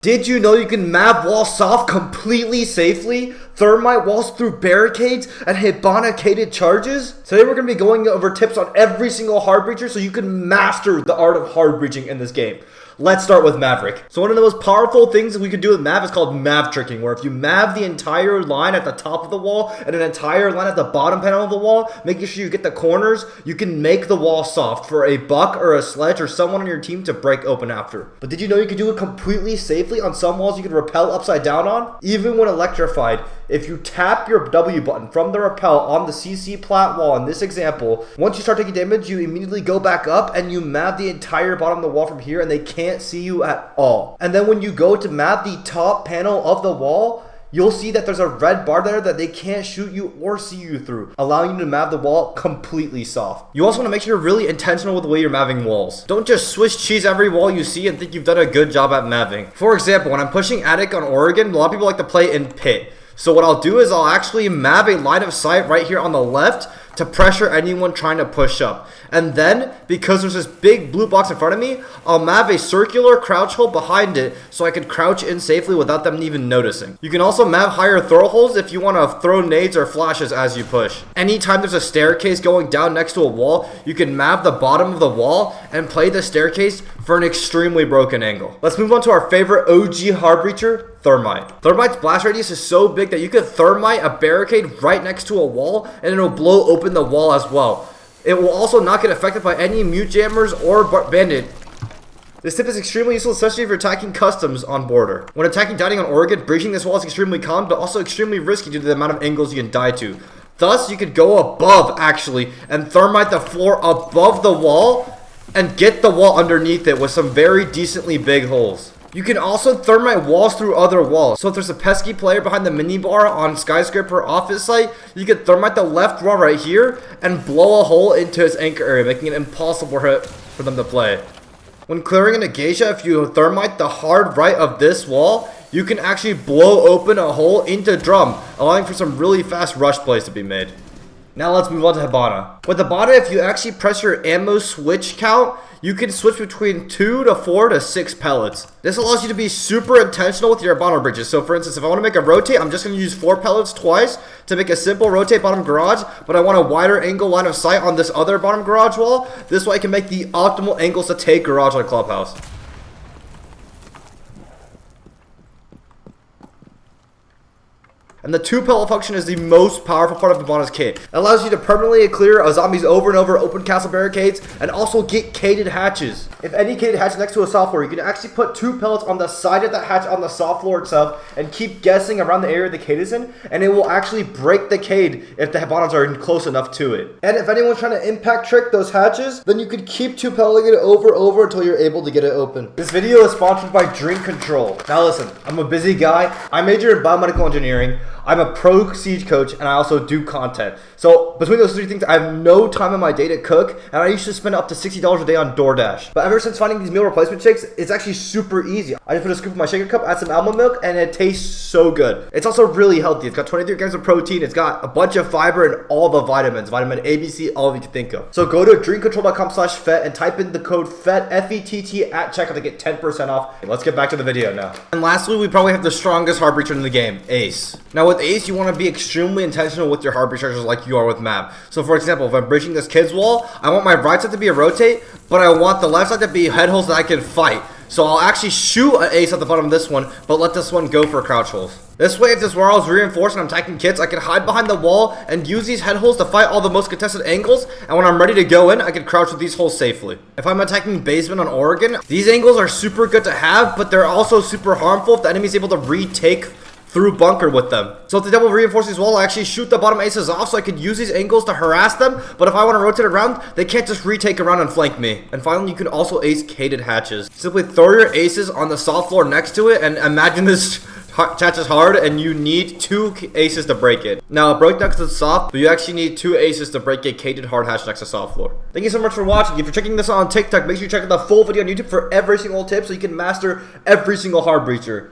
Did you know you can mav walls soft completely safely? Thermite walls through barricades and hibana cated charges? Today we're going to be going over tips on every single hard breacher so you can master the art of hard breaching in this game. Let's start with Maverick. So one of the most powerful things that we could do with Mav is called Mav tricking, where if you Mav the entire line at the top of the wall and an entire line at the bottom panel of the wall, making sure you get the corners, you can make the wall soft for a buck or a sledge or someone on your team to break open after. But did you know you could do it completely safely? On some walls you can rappel upside down on, even when electrified. If you tap your W button from the rappel on the CC plat wall in this example, once you start taking damage, you immediately go back up and you Mav the entire bottom of the wall from here and they can't see you at all. And then when you go to Mav the top panel of the wall, you'll see that there's a red bar there that they can't shoot you or see you through, allowing you to Mav the wall completely soft. You also want to make sure you're really intentional with the way you're Maving walls. Don't just Swiss cheese every wall you see and think you've done a good job at Maving. For example, when I'm pushing attic on Oregon, a lot of people like to play in pit. So what I'll do is I'll actually Mav a line of sight right here on the left to pressure anyone trying to push up. And then, because there's this big blue box in front of me, I'll Mav a circular crouch hole behind it so I can crouch in safely without them even noticing. You can also Mav higher throw holes if you want to throw nades or flashes as you push. Anytime there's a staircase going down next to a wall, you can Mav the bottom of the wall and play the staircase for an extremely broken angle. Let's move on to our favorite OG hard breacher, Thermite. Thermite's blast radius is so big that you could Thermite a barricade right next to a wall and it'll blow open the wall as well. It will also not get affected by any mute jammers or bandit. This tip is extremely useful, especially if you're attacking customs on border. When attacking dining on Oregon, breaching this wall is extremely common, but also extremely risky due to the amount of angles you can die to. Thus, you could go above, actually, and Thermite the floor above the wall and get the wall underneath it with some very decently big holes. You can also Thermite walls through other walls. So if there's a pesky player behind the minibar on skyscraper office site, you can Thermite the left wall right here and blow a hole into his anchor area, making it impossible for them to play. When clearing an geisha, if you Thermite the hard right of this wall, you can actually blow open a hole into drum, allowing for some really fast rush plays to be made. Now let's move on to Habana. With Habana, if you actually press your ammo switch count, you can switch between 2 to 4 to 6 pellets. This allows you to be super intentional with your Habana bridges. So for instance, if I want to make a rotate, I'm just going to use 4 pellets twice to make a simple rotate bottom garage, but I want a wider angle line of sight on this other bottom garage wall. This way I can make the optimal angles to take garage on a clubhouse. And the 2 pellet function is the most powerful part of Habana's kit. It allows you to permanently clear zombies over and over, open castle barricades, and also get cated hatches. If any cated hatch is next to a soft floor, you can actually put 2 pellets on the side of the hatch on the soft floor itself and keep guessing around the area the cade is in, and it will actually break the cade if the Habanas are close enough to it. And if anyone's trying to impact trick those hatches, then you could keep 2 pelleting it over until you're able to get it open. This video is sponsored by Drink Control. Now listen, I'm a busy guy. I major in biomedical engineering. I'm a pro siege coach and I also do content. So between those 3 things, I have no time in my day to cook, and I used to spend up to $60 a day on DoorDash. But ever since finding these meal replacement shakes, it's actually super easy. I just put a scoop of my shaker cup, add some almond milk, and it tastes so good. It's also really healthy. It's got 23 grams of protein, it's got a bunch of fiber and all the vitamins, vitamin A, B, C, all of you can think of. So go to drinkcontrol.com/FET and type in the code FET, F-E-T-T, at checkout to get 10% off. Let's get back to the video now. And lastly, we probably have the strongest hard breacher in the game, Ace. Now with Ace, you want to be extremely intentional with your hard breach charges like you are with Mav. So for example, if I'm breaching this kid's wall, I want my right side to be a rotate, but I want the left side to be head holes that I can fight. So I'll actually shoot an ace at the bottom of this one, but let this one go for crouch holes. This way, if this wall is reinforced and I'm attacking kids, I can hide behind the wall and use these head holes to fight all the most contested angles, and when I'm ready to go in, I can crouch with these holes safely. If I'm attacking basement on Oregon, these angles are super good to have, but they're also super harmful if the enemy is able to retake through bunker with them. So if the double reinforces wall, I actually shoot the bottom aces off so I could use these angles to harass them, but if I want to rotate around, they can't just retake around and flank me. And finally, you can also ace cated hatches. Simply throw your aces on the soft floor next to it and imagine this hatch is hard and you need 2 aces to break it. Now, it broke next to the soft, but you actually need 2 aces to break a cated hard hatch next to soft floor. Thank you so much for watching. If you're checking this out on TikTok, make sure you check out the full video on YouTube for every single tip so you can master every single hard breacher.